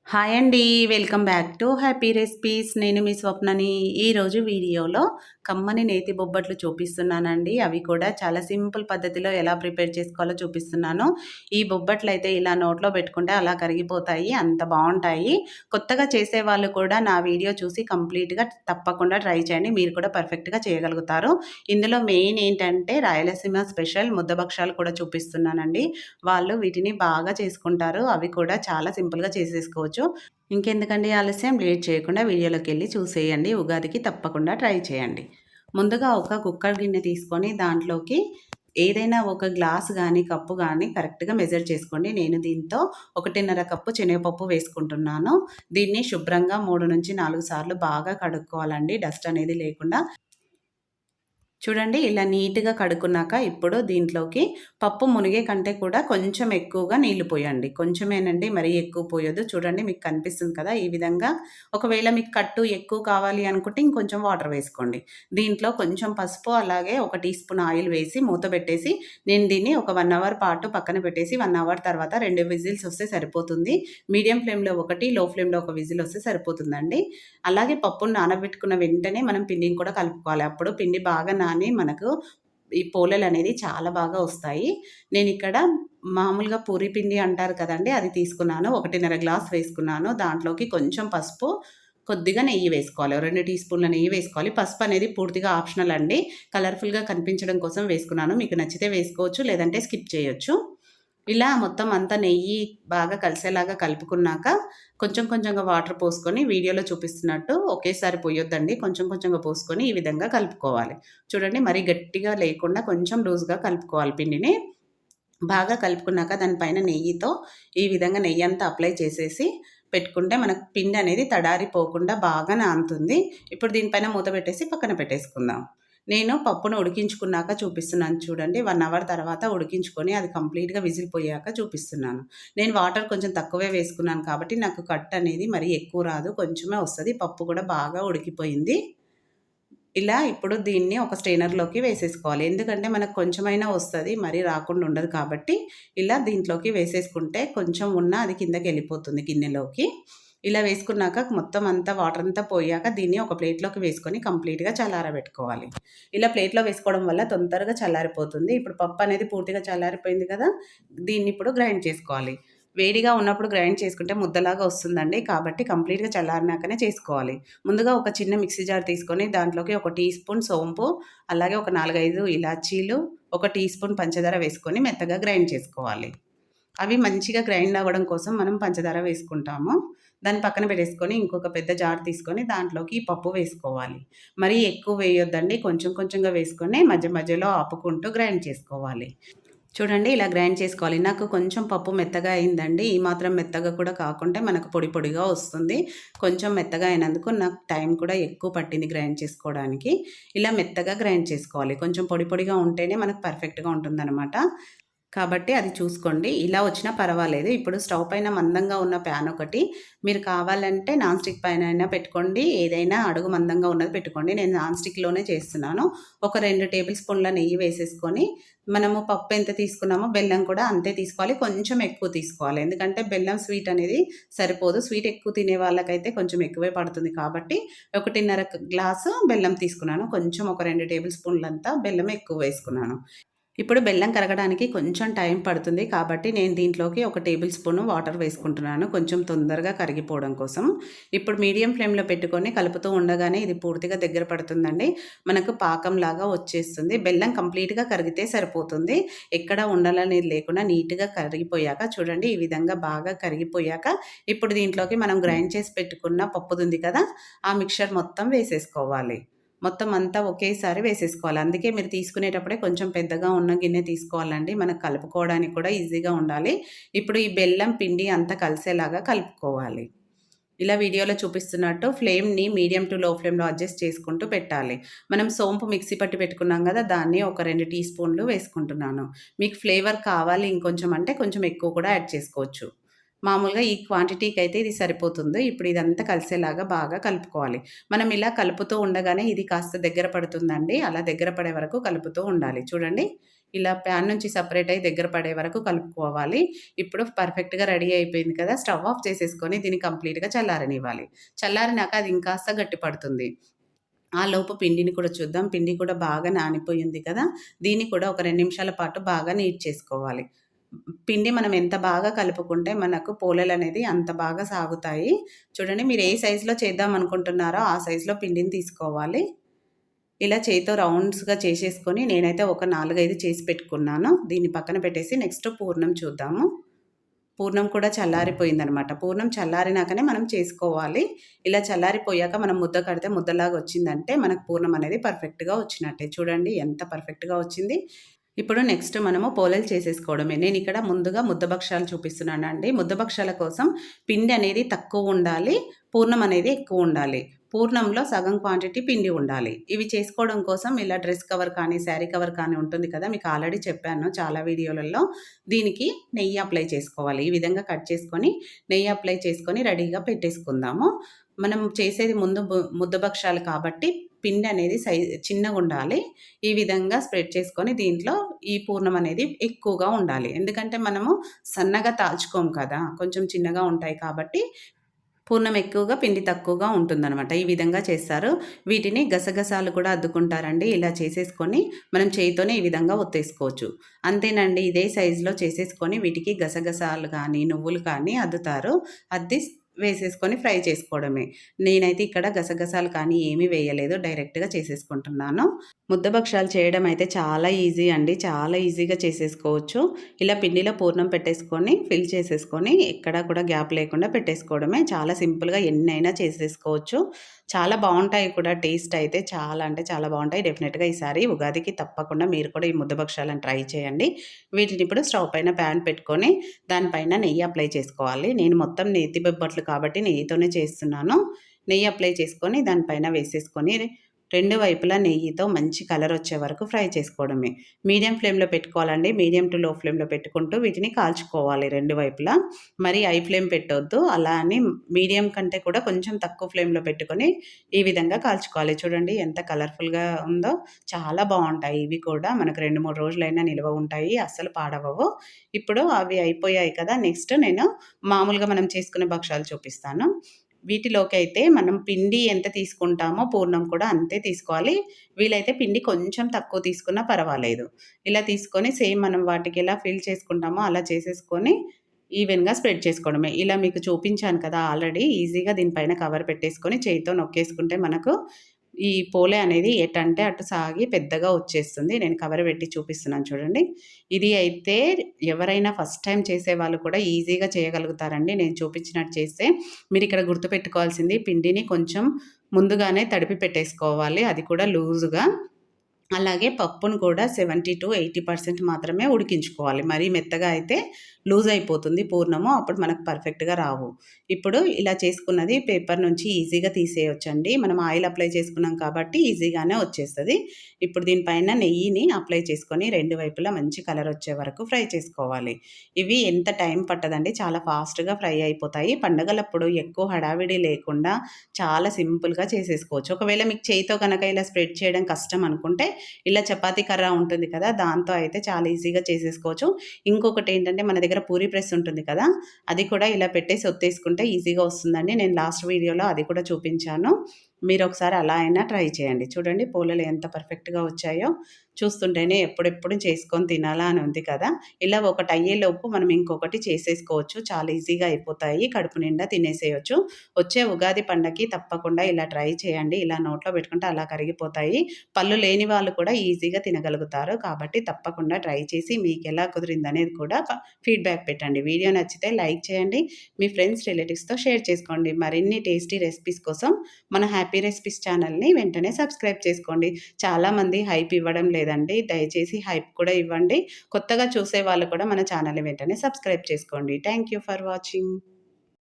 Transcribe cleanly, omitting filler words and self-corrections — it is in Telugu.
హాయ్ అండి. Welcome back to happy recipes. నేను మీ స్వప్నని. ఈరోజు వీడియోలో కమ్మని నేతి బొబ్బట్లు చూపిస్తున్నానండి. అవి కూడా చాలా సింపుల్ పద్ధతిలో ఎలా ప్రిపేర్ చేసుకోవాలో చూపిస్తున్నాను. ఈ బొబ్బట్లయితే ఇలా నోట్లో పెట్టుకుంటే అలా కరిగిపోతాయి. అంత బావుంటాయి. కొత్తగా చేసేవాళ్ళు కూడా నా వీడియో చూసి కంప్లీట్‌గా తప్పకుండా ట్రై చేయండి. మీరు కూడా పర్ఫెక్ట్‌గా చేయగలుగుతారు. ఇందులో మెయిన్ ఏంటంటే రాయలసీమ స్పెషల్ ముద్దభక్షాలు కూడా చూపిస్తున్నానండి. వాళ్ళు వీటిని బాగా చేసుకుంటారు. అవి కూడా చాలా సింపుల్‌గా చేసేసుకోవచ్చు. ఇంకెందుకండి ఆలస్యం, లేట్ చేయకుండా వీడియోలోకెళ్ళి చూసేయండి. ఉగాదికి తప్పకుండా ట్రై చేయండి. ముందుగా ఒక కుక్కర్ గిన్నె తీసుకొని దాంట్లోకి ఏదైనా ఒక గ్లాస్ గానీ, కప్పు గానీ కరెక్ట్‌గా మెజర్ చేసుకోండి. నేను దీంతో 1:30 కప్పు శనగపప్పు వేసుకుంటున్నాను. దీన్ని శుభ్రంగా 3-4 సార్లు బాగా కడుక్కోవాలండి, డస్ట్ అనేది లేకుండా. చూడండి ఇలా నీట్‌గా కడుక్కున్నాక ఇప్పుడు దీంట్లోకి పప్పు మునిగే కంటే కూడా కొంచెం ఎక్కువగా నీళ్లు పోయండి. కొంచెమేనండి, మరీ ఎక్కువ పోయొద్దు. చూడండి మీకు కనిపిస్తుంది కదా! ఈ విధంగా. ఒకవేళ మీకు కట్టు ఎక్కువ కావాలి అనుకుంటే ఇంకొంచెం వాటర్ వేసుకోండి. దీంట్లో కొంచెం పసుపు అలాగే ఒక టీ స్పూన్ ఆయిల్ వేసి మూత పెట్టేసి నేను దీన్ని ఒక 1 అవర్ పాటు పక్కన పెట్టేసి 1 అవర్ తర్వాత 2 విజిల్స్ వస్తే సరిపోతుంది. మీడియం ఫ్లేమ్‌లో ఒకటి, లో ఫ్లేమ్‌లో ఒక విజిల్ వస్తే సరిపోతుందండి. అలాగే పప్పును నానబెట్టుకున్న వెంటనే మనం పిండిని కూడా కలుపుకోవాలి. అప్పుడు పిండి బాగా నాని మనకు ఈ పోలేలనేది చాలా బాగా వస్తాయి. నేనిక్కడ మామూలుగా పూరి పిండి అంటారు కదండీ! అది తీసుకున్నాను. 1:30 గ్లాస్ వేసుకున్నాను. దాంట్లోకి కొంచెం పసుపు, కొద్దిగా నెయ్యి వేసుకోవాలి. 2 టీ స్పూన్ల నెయ్యి వేసుకోవాలి. పసుపు అనేది పూర్తిగా ఆప్షనల్ అండి. కలర్‌ఫుల్‌గా కనిపించడం కోసం వేసుకున్నాను. మీకు నచ్చితే వేసుకోవచ్చు, లేదంటే స్కిప్ చేయొచ్చు. ఇలా మొత్తం అంతా నెయ్యి బాగా కలిసేలాగా కలుపుకున్నాక కొంచెం కొంచెంగా వాటర్ పోసుకొని వీడియోలో చూపిస్తున్నట్టు ఒకేసారి పోయొద్దండి. కొంచెం కొంచెంగా పోసుకొని ఈ విధంగా కలుపుకోవాలి. చూడండి మరీ గట్టిగా లేకుండా కొంచెం లూజ్‌గా కలుపుకోవాలి పిండిని. బాగా కలుపుకున్నాక దానిపైన నెయ్యితో ఈ విధంగా నెయ్యంతా అప్లై చేసేసి పెట్టుకుంటే మనకు పిండి అనేది తడారిపోకుండా బాగా నానుతుంది. ఇప్పుడు దీనిపైన మూత పెట్టేసి పక్కన పెట్టేసుకుందాం. నేను పప్పును ఉడికించుకున్నాక చూపిస్తున్నాను చూడండి. 1 అవర్ తర్వాత ఉడికించుకొని అది కంప్లీట్‌గా విజిల్ పోయాక చూపిస్తున్నాను. నేను వాటర్ కొంచెం తక్కువే వేసుకున్నాను కాబట్టి నాకు కట్ అనేది మరీ ఎక్కువ రాదు. కొంచెమే వస్తది. పప్పు కూడా బాగా ఉడికిపోయింది. ఇలా ఇప్పుడు దీన్ని ఒక స్ట్రెయినర్‌లోకి వేసేసుకోవాలి. ఎందుకంటే మనకు కొంచెమైనా వస్తది. మరీ రాకుండా ఉండదు కాబట్టి ఇలా దీంట్లోకి వేసేసుకుంటే కొంచెం ఉన్నా అది కిందకెళ్ళిపోతుంది గిన్నెలోకి. ఇలా వేసుకున్నాక మొత్తం అంతా వాటర్ అంతా పోయాక దీన్ని ఒక ప్లేట్‌లోకి వేసుకొని కంప్లీట్‌గా చల్లారబెట్టుకోవాలి. ఇలా ప్లేట్‌లో వేసుకోవడం వల్ల తొందరగా చల్లారిపోతుంది. ఇప్పుడు పప్పు అనేది పూర్తిగా చల్లారిపోయింది కదా! దీన్ని ఇప్పుడు గ్రైండ్ చేసుకోవాలి. వేడిగా ఉన్నప్పుడు గ్రైండ్ చేసుకుంటే ముద్దలాగా వస్తుందండి. కాబట్టి కంప్లీట్‌గా చల్లారినాకనే చేసుకోవాలి. ముందుగా ఒక చిన్న మిక్సీ జార్ తీసుకొని దాంట్లోకి ఒక టీ స్పూన్ సోంపు, అలాగే ఒక 4, 5 ఇలాచీలు, ఒక టీ స్పూన్ పంచదార వేసుకొని మెత్తగా గ్రైండ్ చేసుకోవాలి. అవి మంచిగా గ్రైండ్ అవ్వడం కోసం మనం పంచదార వేసుకుంటాము. దాన్ని పక్కన పెట్టేసుకొని ఇంకొక పెద్ద జార్ తీసుకొని దాంట్లోకి ఈ పప్పు వేసుకోవాలి. మరీ ఎక్కువ వేయొద్దండి. కొంచెం కొంచెంగా వేసుకొని మధ్య మధ్యలో ఆపుకుంటూ గ్రైండ్ చేసుకోవాలి. చూడండి ఇలా గ్రైండ్ చేసుకోవాలి. నాకు కొంచెం పప్పు మెత్తగా అయిందండి. ఈ మాత్రం మెత్తగా కూడా కాకుంటే మనకు పొడి పొడిగా వస్తుంది. కొంచెం మెత్తగా అయినందుకు నాకు టైం కూడా ఎక్కువ పట్టింది గ్రైండ్ చేసుకోవడానికి. ఇలా మెత్తగా గ్రైండ్ చేసుకోవాలి. కొంచెం పొడి పొడిగా ఉంటేనే మనకు పర్ఫెక్ట్‌గా ఉంటుందనమాట. కాబట్టి అది చూసుకోండి. ఇలా వచ్చినా పర్వాలేదు. ఇప్పుడు స్టవ్ పైన మందంగా ఉన్న ప్యాన్ ఒకటి, మీరు కావాలంటే నాన్ స్టిక్ పైన అయినా పెట్టుకోండి. ఏదైనా అడుగు మందంగా ఉన్నది పెట్టుకోండి. నేను నాన్ స్టిక్‌లోనే చేస్తున్నాను. ఒక 2 టేబుల్ స్పూన్ల నెయ్యి వేసేసుకొని, మనము పప్పు ఎంత తీసుకున్నామో బెల్లం కూడా అంతే తీసుకోవాలి. కొంచెం ఎక్కువ తీసుకోవాలి. ఎందుకంటే బెల్లం స్వీట్ అనేది సరిపోదు. స్వీట్ ఎక్కువ తినే వాళ్ళకైతే కొంచెం ఎక్కువే పడుతుంది కాబట్టి 1:30 గ్లాసు బెల్లం తీసుకున్నాను. కొంచెం ఒక 2 టేబుల్ స్పూన్లంతా బెల్లం ఎక్కువ వేసుకున్నాను. ఇప్పుడు బెల్లం కరగడానికి కొంచెం టైం పడుతుంది కాబట్టి నేను దీంట్లోకి ఒక టేబుల్ స్పూన్ వాటర్ వేసుకుంటున్నాను. కొంచెం తొందరగా కరిగిపోవడం కోసం. ఇప్పుడు మీడియం ఫ్లేమ్‌లో పెట్టుకొని కలుపుతూ ఉండగానే ఇది పూర్తిగా దగ్గర పడుతుందండి. మనకు పాకంలాగా వచ్చేస్తుంది. బెల్లం కంప్లీట్‌గా కరిగితే సరిపోతుంది. ఎక్కడ ఉండలనేది లేకుండా నీట్‌గా కరిగిపోయాక చూడండి ఈ విధంగా బాగా కరిగిపోయాక ఇప్పుడు దీంట్లోకి మనం గ్రైండ్ చేసి పెట్టుకున్న పప్పుదుంది కదా! ఆ మిక్స్చర్ మొత్తం వేసేసుకోవాలి. మొత్తం అంతా ఒకేసారి వేసేసుకోవాలి. అందుకే మీరు తీసుకునేటప్పుడే కొంచెం పెద్దగా ఉన్న గిన్నె తీసుకోవాలండి. మనకు కలుపుకోవడానికి కూడా ఈజీగా ఉండాలి. ఇప్పుడు ఈ బెల్లం పిండి అంతా కలిసేలాగా కలుపుకోవాలి. ఇలా వీడియోలో చూపిస్తున్నట్టు ఫ్లేమ్‌ని మీడియం టు లో ఫ్లేమ్‌లో అడ్జస్ట్ చేసుకుంటూ పెట్టాలి. మనం సోంపు మిక్సీ పట్టి పెట్టుకున్నాం గదా! దాన్ని ఒక 2 టీ స్పూన్లు వేసుకుంటున్నాను. మీకు ఫ్లేవర్ కావాలి ఇంకొంచెం అంటే కొంచెం ఎక్కువ కూడా యాడ్ చేసుకోవచ్చు. మామూలుగా ఈ క్వాంటిటీకైతే ఇది సరిపోతుంది. ఇప్పుడు ఇదంతా కలిసేలాగా బాగా కలుపుకోవాలి. మనం ఇలా కలుపుతూ ఉండగానే ఇది కాస్త దగ్గర పడుతుందండి. అలా దగ్గర పడే వరకు కలుపుతూ ఉండాలి. చూడండి ఇలా ప్యాన్ నుంచి సెపరేట్ అయ్యి దగ్గర పడే వరకు కలుపుకోవాలి. ఇప్పుడు పర్ఫెక్ట్‌గా రెడీ అయిపోయింది కదా! స్టవ్ ఆఫ్ చేసేసుకొని దీన్ని కంప్లీట్‌గా చల్లారనివ్వాలి. చల్లారినాక అది ఇంకాస్త గట్టి పడుతుంది. లోపు పిండిని కూడా చూద్దాం. పిండి కూడా బాగా నానిపోయింది కదా! దీన్ని కూడా ఒక 2 నిమిషాల పాటు బాగా నీట్ చేసుకోవాలి. పిండి మనం ఎంత బాగా కలుపుకుంటే మనకు పోలేలనేది అంత బాగా సాగుతాయి. చూడండి మీరు ఏ సైజులో చేద్దాం అనుకుంటున్నారో ఆ సైజులో పిండిని తీసుకోవాలి. ఇలా చేత్తో రౌండ్స్‌గా చేసేసుకొని నేనైతే ఒక 4, 5 చేసి పెట్టుకున్నాను. దీన్ని పక్కన పెట్టేసి నెక్స్ట్ పూర్ణం చూద్దాము. పూర్ణం కూడా చల్లారిపోయిందనమాట. పూర్ణం చల్లారినాకనే మనం చేసుకోవాలి. ఇలా చల్లారిపోయాక మనం ముద్ద కడితే ముద్దలాగా వచ్చిందంటే మనకు పూర్ణం అనేది పర్ఫెక్ట్‌గా వచ్చినట్టే. చూడండి ఎంత పర్ఫెక్ట్‌గా వచ్చింది. ఇప్పుడు నెక్స్ట్ మనము పోలేలు చేసేసుకోవడమే. నేనిక్కడ ముందుగా ముద్దభక్షాలు చూపిస్తున్నానండి. ముద్దభక్షాల కోసం పిండి అనేది తక్కువ ఉండాలి. పూర్ణం అనేది ఎక్కువ ఉండాలి. పూర్ణంలో సగం క్వాంటిటీ పిండి ఉండాలి. ఇవి చేసుకోవడం కోసం ఇలా డ్రెస్ కవర్ కానీ, శారీ కవర్ కానీ ఉంటుంది కదా! మీకు ఆల్రెడీ చెప్పాను చాలా వీడియోలలో. దీనికి నెయ్యి అప్లై చేసుకోవాలి. ఈ విధంగా కట్ చేసుకొని, నెయ్యి అప్లై చేసుకొని రెడీగా పెట్టేసుకుందాము. మనం చేసేది ముందు ముద్దభక్షాలు కాబట్టి పిండి అనేది చిన్నగుండాలి. ఈ విధంగా స్ప్రెడ్ చేసుకొని దీంట్లో ఈ పూర్ణం అనేది ఎక్కువగా ఉండాలి. ఎందుకంటే మనము సన్నగా తాల్చుకోము కదా! కొంచెం చిన్నగా ఉంటాయి కాబట్టి పూర్ణం ఎక్కువగా, పిండి తక్కువగా ఉంటుందనమాట. ఈ విధంగా చేస్తారు. వీటిని గసగసాలు కూడా అద్దుకుంటారండి. ఇలా చేసేసుకొని మనం చేయితోనే ఈ విధంగా ఒత్తేసుకోవచ్చు. అంతేనండి. ఇదే సైజులో చేసేసుకొని వీటికి గసగసాలు కానీ, నువ్వులు కానీ అద్దుతారు. అద్ది వేసేసుకొని ఫ్రై చేసుకోవడమే. నేనైతే ఇక్కడ గసగసాలు కానీ ఏమీ వేయలేదు. డైరెక్ట్‌గా చేసేసుకుంటున్నాను. ముద్దభక్షాలు చేయడం అయితే చాలా ఈజీ అండి. చాలా ఈజీగా చేసేసుకోవచ్చు. ఇలా పిండిలో పూర్ణం పెట్టేసుకొని, ఫిల్ చేసేసుకొని ఎక్కడా కూడా గ్యాప్ లేకుండా పెట్టేసుకోవడమే. చాలా సింపుల్‌గా ఎన్నైనా చేసేసుకోవచ్చు. చాలా బావుంటాయి కూడా టేస్ట్ అయితే చాలా అంటే చాలా బావుంటాయి. డెఫినెట్‌గా ఈసారి ఉగాదికి తప్పకుండా మీరు కూడా ఈ ముద్దభక్షాలను ట్రై చేయండి. వీటిని ఇప్పుడు స్టవ్ పైన ప్యాన్ పెట్టుకొని దానిపైన నెయ్యి అప్లై చేసుకోవాలి. నేను మొత్తం నేతి బొబ్బట్లు కాబట్టి నెయ్యితోనే చేస్తున్నాను. నెయ్యి అప్లై చేసుకొని దానిపైన వేసేసుకొని 2 వైపులా నెయ్యితో మంచి కలర్ వచ్చే వరకు ఫ్రై చేసుకోవడమే. మీడియం ఫ్లేమ్‌లో పెట్టుకోవాలండి. మీడియం టు లో ఫ్లేమ్‌లో పెట్టుకుంటూ వీటిని కాల్చుకోవాలి 2 వైపులా. మరి హై ఫ్లేమ్ పెట్టొద్దు. అలా అని మీడియం కంటే కూడా కొంచెం తక్కువ ఫ్లేమ్‌లో పెట్టుకొని ఈ విధంగా కాల్చుకోవాలి. చూడండి ఎంత కలర్‌ఫుల్‌గా ఉందో. చాలా బావుంటాయి ఇవి కూడా. మనకు 2, 3 రోజులైనా నిల్వ ఉంటాయి. అస్సలు పాడవవు. ఇప్పుడు అవి అయిపోయాయి కదా! నెక్స్ట్ నేను మామూలుగా మనం చేసుకునే భక్షాలు చూపిస్తాను. వీటిలోకైతే మనం పిండి ఎంత తీసుకుంటామో పూర్ణం కూడా అంతే తీసుకోవాలి. వీలైతే పిండి కొంచెం తక్కువ తీసుకున్నా పర్వాలేదు. ఇలా తీసుకొని సేమ్ మనం వాటికి ఎలా ఫిల్ చేసుకుంటామో అలా చేసేసుకొని ఈవెన్‌గా స్ప్రెడ్ చేసుకోవడమే. ఇలా మీకు చూపించాను కదా ఆల్రెడీ ఈజీగా దీనిపైన కవర్ పెట్టేసుకొని చేయితో నొక్కేసుకుంటే మనకు ఈ పోలే అనేది ఎటంటే అటు సాగి పెద్దగా వచ్చేస్తుంది. నేను కవర్ పెట్టి చూపిస్తున్నాను చూడండి. ఇది అయితే ఎవరైనా ఫస్ట్ టైమ్ చేసేవాళ్ళు కూడా ఈజీగా చేయగలుగుతారండి. నేను చూపించినట్టు చేస్తే. మీరిక్కడ గుర్తుపెట్టుకోవాల్సింది పిండిని కొంచెం ముందుగానే తడిపి పెట్టేసుకోవాలి. అది కూడా లూజుగా. అలాగే పప్పును కూడా 70-80% మాత్రమే ఉడికించుకోవాలి. మరీ మెత్తగా అయితే లూజ్ అయిపోతుంది పూర్ణము. అప్పుడు మనకు పర్ఫెక్ట్‌గా రావు. ఇప్పుడు ఇలా చేసుకున్నది పేపర్ నుంచి ఈజీగా తీసేయొచ్చండి. మనం ఆయిల్ అప్లై చేసుకున్నాం కాబట్టి ఈజీగానే వచ్చేస్తది. ఇప్పుడు దీనిపైన నెయ్యిని అప్లై చేసుకొని 2 వైపులా మంచి కలర్ వచ్చే వరకు ఫ్రై చేసుకోవాలి. ఇవి ఎంత టైం పట్టదండి. చాలా ఫాస్ట్‌గా ఫ్రై అయిపోతాయి. పండగలప్పుడు ఎక్కువ హడావిడి లేకుండా చాలా సింపుల్‌గా చేసేసుకోవచ్చు. ఒకవేళ మీకు చేయితో గనక ఇలా స్ప్రెడ్ చేయడం కష్టం అనుకుంటే ఇలా చపాతీ కర్ర ఉంటుంది కదా! దాంతో అయితే చాలా ఈజీగా చేసేసుకోవచ్చు. ఇంకొకటేంటంటే మన దగ్గర పూరీ ప్రెస్ ఉంటుంది కదా! అది కూడా ఇలా పెట్టేసి ఒత్తేసుకుంటే ఈజీగా వస్తుందండి. నేను లాస్ట్ వీడియోలో అది కూడా చూపించాను. మీరొకసారి అలా అయినా ట్రై చేయండి. చూడండి పోలలు ఎంత పర్ఫెక్ట్‌గా వచ్చాయో. చూస్తుంటేనే ఎప్పుడెప్పుడు చేసుకొని తినాలా అని ఉంది కదా! ఇలా ఒకటి అయ్యేలోపు మనం ఇంకొకటి చేసేసుకోవచ్చు. చాలా ఈజీగా అయిపోతాయి. కడుపు నిండా తినేసేయొచ్చు. వచ్చే ఉగాది పండగకి తప్పకుండా ఇలా ట్రై చేయండి. ఇలా నోట్లో పెట్టుకుంటే అలా కరిగిపోతాయి. పళ్ళు లేని వాళ్ళు కూడా ఈజీగా తినగలుగుతారు. కాబట్టి తప్పకుండా ట్రై చేసి మీకెలా కుదిరిందనేది కూడా ఫీడ్‌బ్యాక్ పెట్టండి. వీడియో నచ్చితే లైక్ చేయండి. మీ ఫ్రెండ్స్, రిలేటివ్స్‌తో షేర్ చేసుకోండి. మరిన్ని టేస్టీ రెసిపీస్ కోసం మన హ్యాపీ రెసిపీస్ ఛానల్‌ని వెంటనే సబ్స్క్రైబ్ చేసుకోండి. చాలామంది హైప్ ఇవ్వడం లేదండి. దయచేసి హైప్ కూడా ఇవ్వండి. కొత్తగా చూసే వాళ్ళు కూడా మన ఛానల్‌ని వెంటనే సబ్స్క్రైబ్ చేసుకోండి. Thank you for watching.